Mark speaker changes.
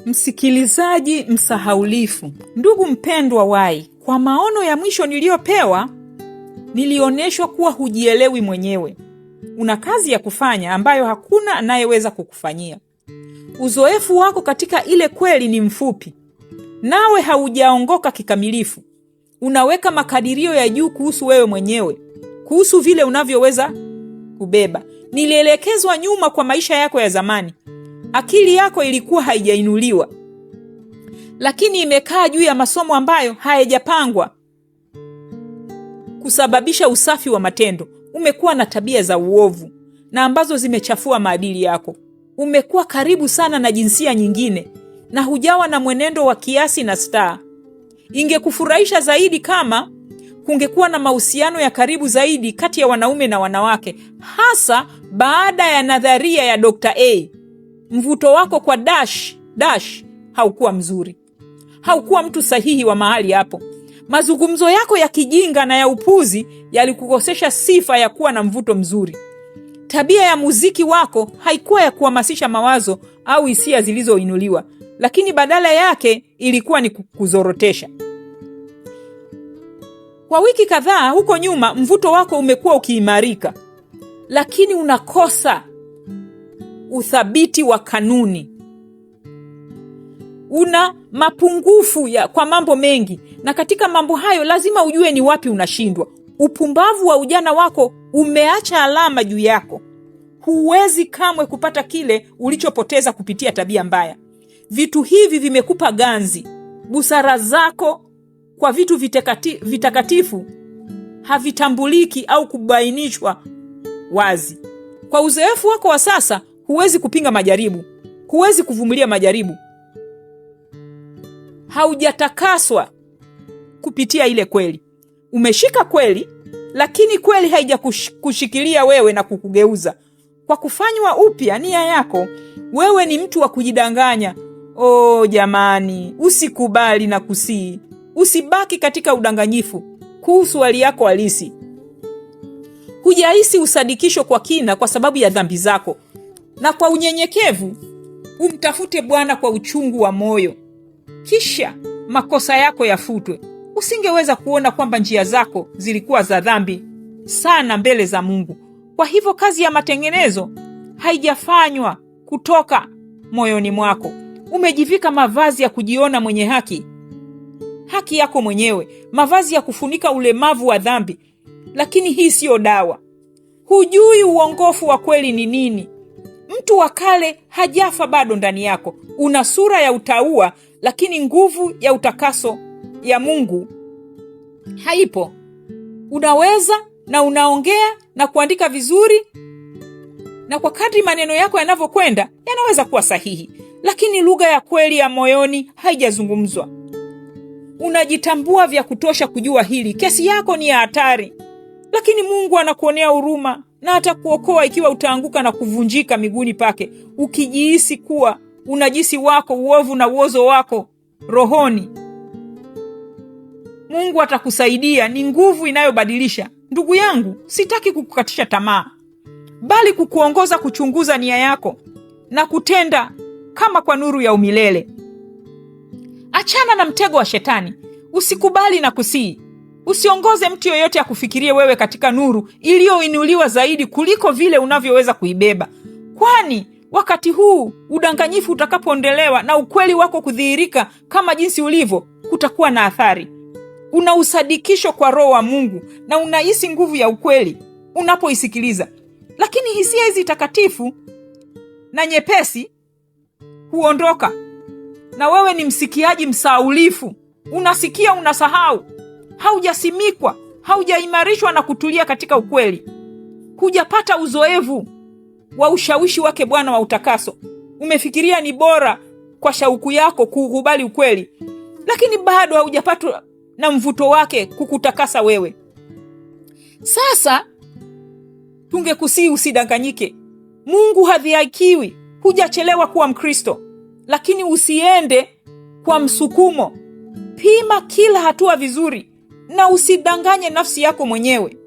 Speaker 1: Msikilizaji msahaulifu, ndugu mpendwa wai, kwa maono ya mwisho niliyopewa, nilioneshwa kuwa hujielewi mwenyewe. Una kazi ya kufanya ambayo hakuna anayeweza kukufanyia. Uzoefu wako katika ile kweli ni mfupi, nawe haujaongoka kikamilifu. Unaweka makadirio ya juu kuhusu wewe mwenyewe, kuhusu vile unavyoweza kubeba. Nilielekezwa nyuma kwa maisha yako ya zamani. Akili yako ilikuwa haijainuliwa, lakini imekaa juu ya masomo ambayo hayajapangwa kusababisha usafi wa matendo. Umekuwa na tabia za uovu na ambazo zimechafua maadili yako. Umekuwa karibu sana na jinsia nyingine na hujawa na mwenendo wa kiasi na staa. Ingekufurahisha zaidi kama kungekuwa na mahusiano ya karibu zaidi kati ya wanaume na wanawake, hasa baada ya nadharia ya Dr. A. Mvuto wako kwa dash haukuwa mzuri. Haukuwa mtu sahihi wa mahali hapo. Mazungumzo yako ya kijinga na ya upuzi yalikukosesha sifa ya kuwa na mvuto mzuri. Tabia ya muziki wako haikuwa ya kuhamasisha mawazo au hisia zilizoinuliwa, lakini badala yake ilikuwa ni kuzorotesha. Kwa wiki kadhaa huko nyuma, mvuto wako umekuwa ukiimarika, lakini unakosa uthabiti wa kanuni. Una mapungufu kwa mambo mengi, na katika mambo hayo lazima ujue ni wapi unashindwa. Upumbavu wa ujana wako umeacha alama juu yako. Huwezi kamwe kupata kile ulichopoteza kupitia tabia mbaya. Vitu hivi vimekupa ganzi. Busara zako kwa vitu vitakatifu havitambuliki au kubainishwa wazi. Kwa uzoefu wako wa sasa, huwezi kupinga majaribu. Huwezi kuvumilia majaribu. Haujatakaswa kupitia ile kweli. Umeshika kweli, lakini kweli haijakushikilia wewe na kukugeuza. Kwa kufanywa upya nia yako, wewe ni mtu wa kujidanganya. Jamani, usikubali na kusii. Usibaki katika udanganyifu kuhusu hali yako halisi. Hujahisi usadikisho kwa kina kwa sababu ya dhambi zako. Na kwa unyenyekevu, umtafute Bwana kwa uchungu wa moyo. Kisha makosa yako yafutwe. Usingeweza kuona kwamba njia zako zilikuwa za dhambi sana mbele za Mungu. Kwa hivyo kazi ya matengenezo haijafanywa kutoka moyoni mwako. Umejivika mavazi ya kujiona mwenye haki yako mwenyewe, mavazi ya kufunika ulemavu wa dhambi. Lakini hii sio dawa. Hujui uongofu wa kweli ni nini. Mtu wa kale hajafa bado ndani yako. Una sura ya utaua, lakini nguvu ya utakaso ya Mungu haipo. Unaweza na unaongea na kuandika vizuri, na kwa kadri maneno yako yanavyokwenda yanaweza kuwa sahihi, lakini lugha ya kweli ya moyoni haijazungumzwa. Unajitambua vya kutosha kujua hili. Kesi yako ni ya hatari, lakini Mungu anakuonea huruma na atakuokoa ikiwa utaanguka na kuvunjika miguuni pake, ukijihisi kuwa unajisi wako uovu na uozo wako rohoni. Mungu atakusaidia. Ni nguvu inayobadilisha. Ndugu yangu, sitaki kukukatisha tamaa, bali kukuongoza kuchunguza nia yako na kutenda kama kwa nuru ya umilele. Achana na mtego wa shetani. Usikubali na kusii. Usiongoze mtu yoyote akufikirie wewe katika nuru iliyoinuliwa zaidi kuliko vile unavyoweza kuibeba. Kwani wakati huu udanganyifu utakapoondolewa na ukweli wako kudhihirika kama jinsi ulivyo, kutakuwa na athari. Una usadikisho kwa Roho wa Mungu na unahisi nguvu ya ukweli unapoisikiliza. Lakini hisia hizi takatifu na nyepesi huondoka, na wewe ni msikiaji msahaulifu. Unasikia, unasahau. Haujasimikwa, haujaimarishwa na kutulia katika ukweli. Hujapata uzoefu wa ushawishi wake Bwana wa utakaso. Umefikiria ni bora kwa shauku yako kukubali ukweli, lakini bado haujapata na mvuto wake kukutakasa wewe. Sasa tungekusihi usidanganyike. Mungu hadhihakiwi. Hujachelewa kuwa Mkristo, lakini usiende kwa msukumo. Pima kila hatua vizuri na usidanganye nafsi yako mwenyewe.